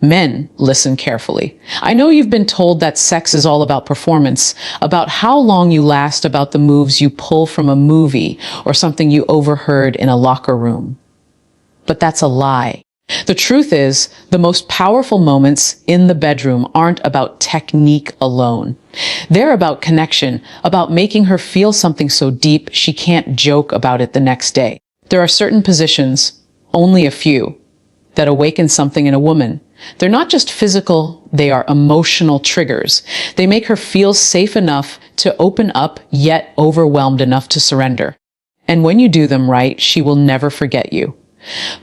Men, listen carefully. I know you've been told that sex is all about performance, about how long you last, about the moves you pull from a movie or something you overheard in a locker room. But that's a lie. The truth is, the most powerful moments in the bedroom aren't about technique alone. They're about connection, about making her feel something so deep she can't joke about it the next day. There are certain positions, only a few, that awaken something in a woman. They're not just physical, they are emotional triggers. They make her feel safe enough to open up, yet overwhelmed enough to surrender. And when you do them right, she will never forget you.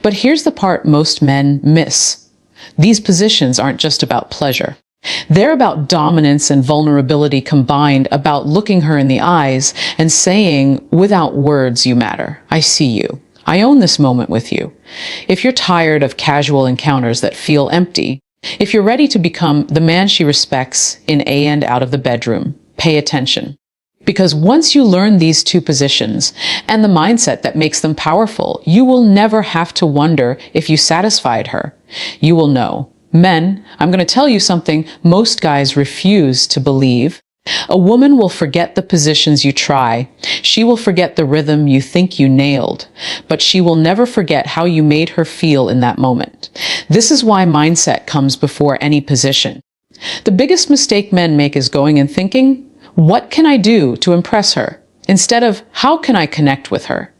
But here's the part most men miss. These positions aren't just about pleasure. They're about dominance and vulnerability combined, about looking her in the eyes and saying, without words, you matter. I see you. I own this moment with you. If you're tired of casual encounters that feel empty, if you're ready to become the man she respects in and out of the bedroom, pay attention. Because once you learn these two positions and the mindset that makes them powerful, you will never have to wonder if you satisfied her. You will know. Men, I'm going to tell you something most guys refuse to believe. A woman will forget the positions you try. She will forget the rhythm you think you nailed, but she will never forget how you made her feel in that moment. This is why mindset comes before any position. The biggest mistake men make is going and thinking, what can I do to impress her? Instead of, how can I connect with her?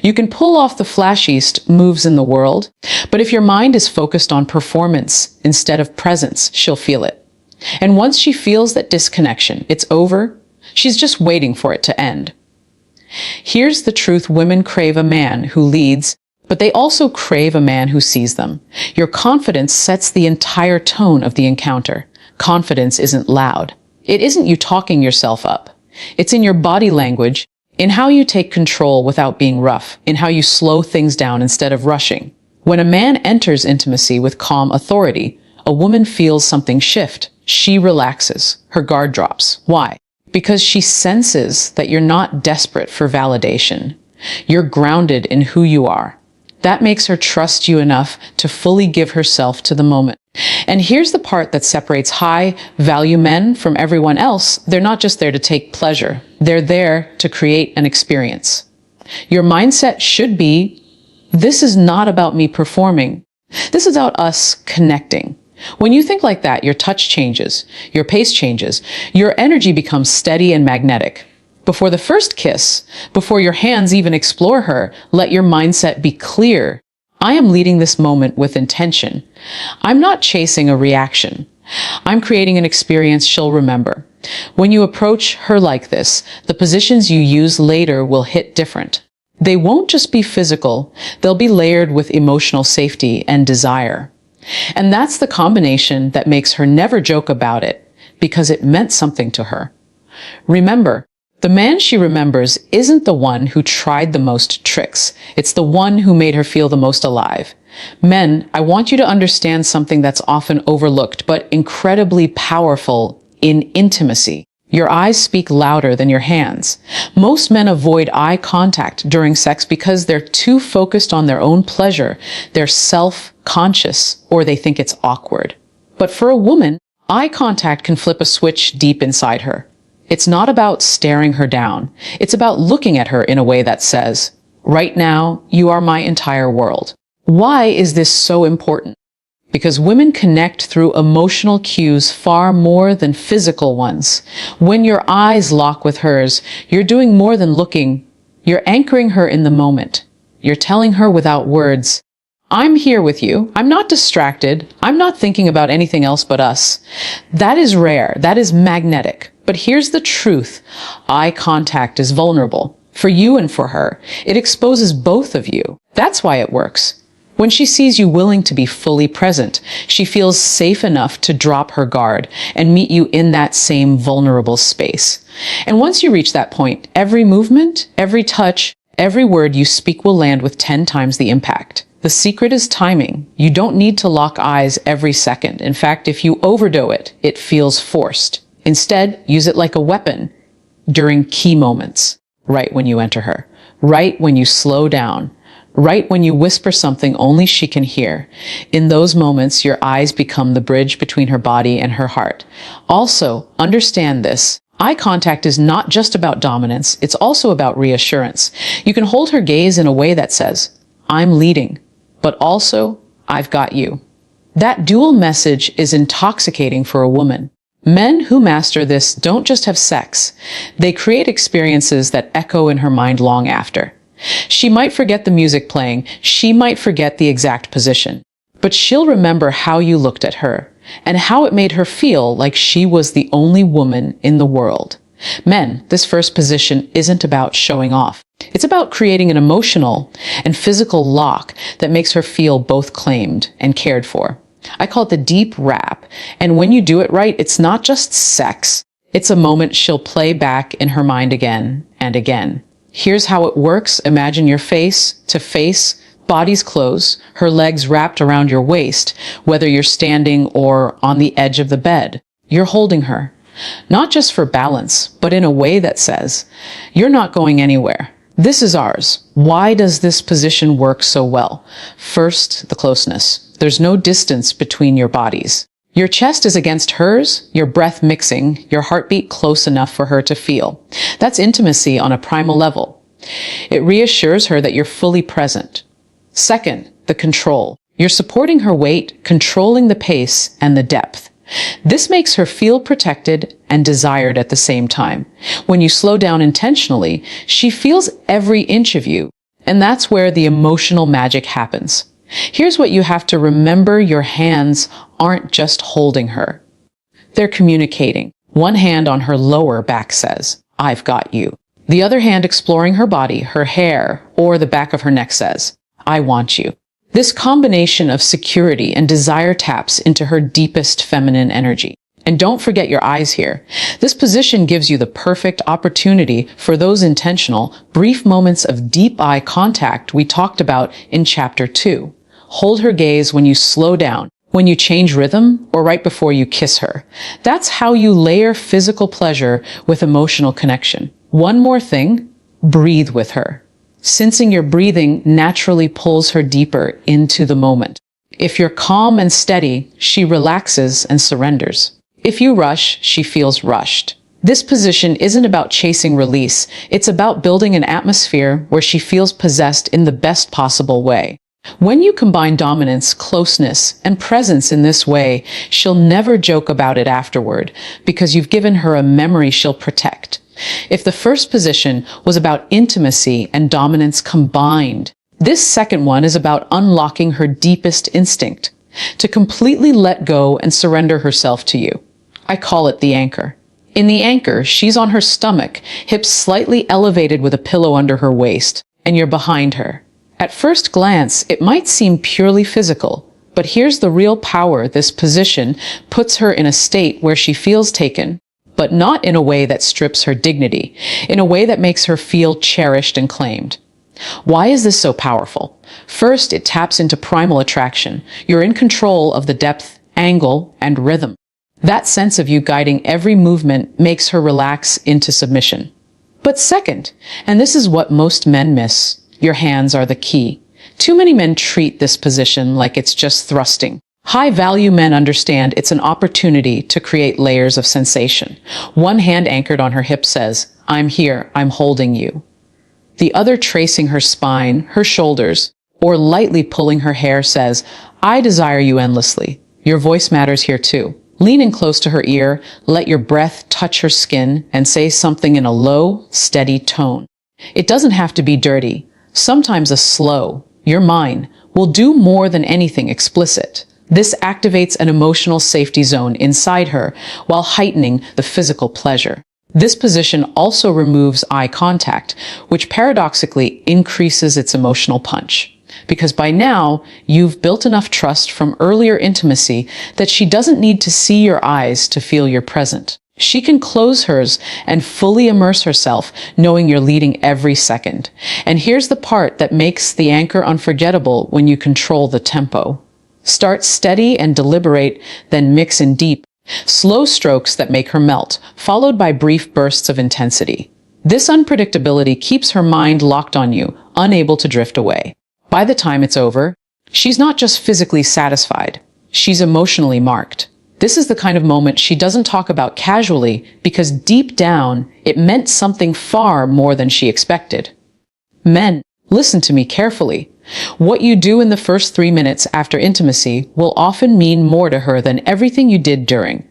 You can pull off the flashiest moves in the world, but if your mind is focused on performance instead of presence, she'll feel it. And once she feels that disconnection, it's over, she's just waiting for it to end. Here's the truth: women crave a man who leads, but they also crave a man who sees them. Your confidence sets the entire tone of the encounter. Confidence isn't loud. It isn't you talking yourself up. It's in your body language, in how you take control without being rough, in how you slow things down instead of rushing. When a man enters intimacy with calm authority, a woman feels something shift. She relaxes. Her guard drops. Why? Because she senses that you're not desperate for validation. You're grounded in who you are. That makes her trust you enough to fully give herself to the moment. And here's the part that separates high-value men from everyone else. They're not just there to take pleasure. They're there to create an experience. Your mindset should be, this is not about me performing. This is about us connecting. When you think like that, your touch changes, your pace changes, your energy becomes steady and magnetic. Before the first kiss, before your hands even explore her, let your mindset be clear. I am leading this moment with intention. I'm not chasing a reaction. I'm creating an experience she'll remember. When you approach her like this, the positions you use later will hit different. They won't just be physical, they'll be layered with emotional safety and desire. And that's the combination that makes her never joke about it, because it meant something to her. Remember, the man she remembers isn't the one who tried the most tricks. It's the one who made her feel the most alive. Men, I want you to understand something that's often overlooked, but incredibly powerful in intimacy. Your eyes speak louder than your hands. Most men avoid eye contact during sex because they're too focused on their own pleasure. They're self-conscious, or they think it's awkward. But for a woman, eye contact can flip a switch deep inside her. It's not about staring her down. It's about looking at her in a way that says, right now, you are my entire world. Why is this so important? Because women connect through emotional cues far more than physical ones. When your eyes lock with hers, you're doing more than looking. You're anchoring her in the moment. You're telling her without words, I'm here with you. I'm not distracted. I'm not thinking about anything else but us. That is rare. That is magnetic. But here's the truth. Eye contact is vulnerable. For you and for her. It exposes both of you. That's why it works. When she sees you willing to be fully present, she feels safe enough to drop her guard and meet you in that same vulnerable space. And once you reach that point, every movement, every touch, every word you speak will land with 10 times the impact. The secret is timing. You don't need to lock eyes every second. In fact, if you overdo it, it feels forced. Instead, use it like a weapon during key moments. Right when you enter her. Right when you slow down. right when you whisper something only she can hear. In those moments, your eyes become the bridge between her body and her heart. Also, understand this. Eye contact is not just about dominance, it's also about reassurance. You can hold her gaze in a way that says, I'm leading, but also, I've got you. That dual message is intoxicating for a woman. Men who master this don't just have sex. They create experiences that echo in her mind long after. She might forget the music playing, she might forget the exact position, but she'll remember how you looked at her and how it made her feel like she was the only woman in the world. Men, this first position isn't about showing off. It's about creating an emotional and physical lock that makes her feel both claimed and cared for. I call it the deep wrap, and when you do it right, it's not just sex. It's a moment she'll play back in her mind again and again. Here's how it works. Imagine your face to face, bodies close, her legs wrapped around your waist, whether you're standing or on the edge of the bed. You're holding her, not just for balance, but in a way that says, you're not going anywhere. This is ours. Why does this position work so well? First, the closeness. There's no distance between your bodies. Your chest is against hers, your breath mixing, your heartbeat close enough for her to feel. That's intimacy on a primal level. It reassures her that you're fully present. Second, the control. You're supporting her weight, controlling the pace and the depth. This makes her feel protected and desired at the same time. When you slow down intentionally, she feels every inch of you, and that's where the emotional magic happens. Here's what you have to remember. Your hands aren't just holding her. They're communicating. One hand on her lower back says, I've got you. The other hand exploring her body, her hair, or the back of her neck says, I want you. This combination of security and desire taps into her deepest feminine energy. And don't forget your eyes here. This position gives you the perfect opportunity for those intentional, brief moments of deep eye contact we talked about in Chapter 2. Hold her gaze when you slow down, when you change rhythm, or right before you kiss her. That's how you layer physical pleasure with emotional connection. One more thing, breathe with her. Sensing your breathing naturally pulls her deeper into the moment. If you're calm and steady, she relaxes and surrenders. If you rush, she feels rushed. This position isn't about chasing release. It's about building an atmosphere where she feels possessed in the best possible way. When you combine dominance, closeness, and presence in this way, she'll never joke about it afterward, because you've given her a memory she'll protect. If the first position was about intimacy and dominance combined, this second one is about unlocking her deepest instinct, to completely let go and surrender herself to you. I call it the anchor. In the anchor, she's on her stomach, hips slightly elevated with a pillow under her waist, and you're behind her. At first glance, it might seem purely physical, but here's the real power. This position puts her in a state where she feels taken, but not in a way that strips her dignity, in a way that makes her feel cherished and claimed. Why is this so powerful? First, it taps into primal attraction. You're in control of the depth, angle, and rhythm. That sense of you guiding every movement makes her relax into submission. But second, and this is what most men miss, your hands are the key. Too many men treat this position like it's just thrusting. High-value men understand it's an opportunity to create layers of sensation. One hand anchored on her hip says, I'm here, I'm holding you. The other tracing her spine, her shoulders, or lightly pulling her hair says, I desire you endlessly. Your voice matters here too. Lean in close to her ear, let your breath touch her skin, and say something in a low, steady tone. It doesn't have to be dirty. Sometimes a slow, you're mine, will do more than anything explicit. This activates an emotional safety zone inside her while heightening the physical pleasure. This position also removes eye contact, which paradoxically increases its emotional punch. Because by now, you've built enough trust from earlier intimacy that she doesn't need to see your eyes to feel you're present. She can close hers and fully immerse herself, knowing you're leading every second. And here's the part that makes the anchor unforgettable when you control the tempo. Start steady and deliberate, then mix in deep, slow strokes that make her melt, followed by brief bursts of intensity. This unpredictability keeps her mind locked on you, unable to drift away. By the time it's over, she's not just physically satisfied, she's emotionally marked. This is the kind of moment she doesn't talk about casually because deep down, it meant something far more than she expected. Men, listen to me carefully. What you do in the first 3 minutes after intimacy will often mean more to her than everything you did during.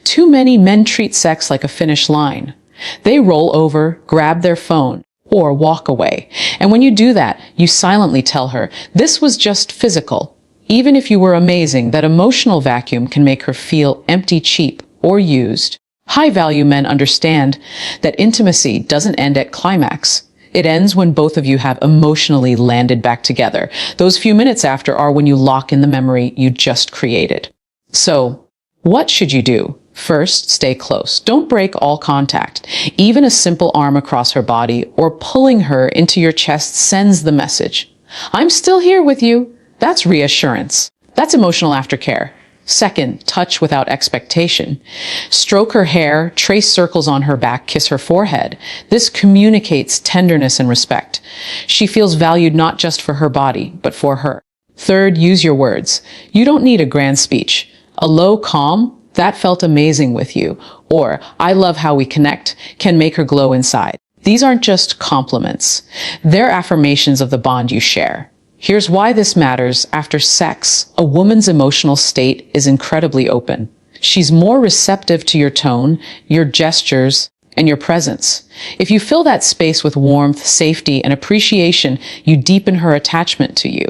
Too many men treat sex like a finish line. They roll over, grab their phone, or walk away. And when you do that, you silently tell her, this was just physical. Even if you were amazing, that emotional vacuum can make her feel empty, cheap, or used. High-value men understand that intimacy doesn't end at climax. It ends when both of you have emotionally landed back together. Those few minutes after are when you lock in the memory you just created. So, what should you do? First, stay close. Don't break all contact. Even a simple arm across her body or pulling her into your chest sends the message. I'm still here with you. That's reassurance. That's emotional aftercare. Second, touch without expectation. Stroke her hair, trace circles on her back, kiss her forehead. This communicates tenderness and respect. She feels valued not just for her body, but for her. Third, use your words. You don't need a grand speech. A low calm, that felt amazing with you, or I love how we connect, can make her glow inside. These aren't just compliments. They're affirmations of the bond you share. Here's why this matters. After sex, a woman's emotional state is incredibly open. She's more receptive to your tone, your gestures, and your presence. If you fill that space with warmth, safety, and appreciation, you deepen her attachment to you.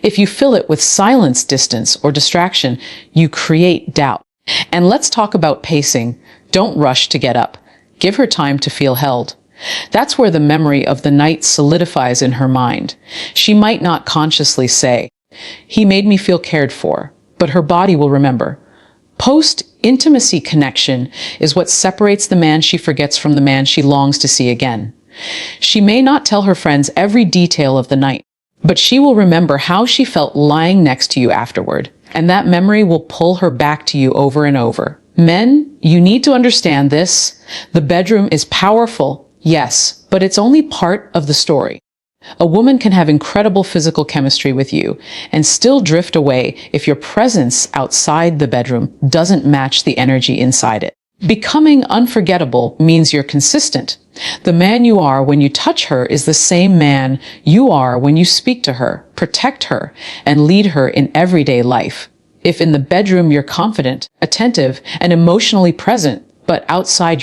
If you fill it with silence, distance, or distraction, you create doubt. And let's talk about pacing. Don't rush to get up. Give her time to feel held. That's where the memory of the night solidifies in her mind. She might not consciously say, he made me feel cared for, but her body will remember. Post-intimacy connection is what separates the man she forgets from the man she longs to see again. She may not tell her friends every detail of the night, but she will remember how she felt lying next to you afterward, and that memory will pull her back to you over and over. Men, you need to understand this. The bedroom is powerful. Yes, but it's only part of the story. A woman can have incredible physical chemistry with you and still drift away if your presence outside the bedroom doesn't match the energy inside it. Becoming unforgettable means you're consistent. The man you are when you touch her is the same man you are when you speak to her, protect her, and lead her in everyday life. If in the bedroom you're confident, attentive, and emotionally present, but outside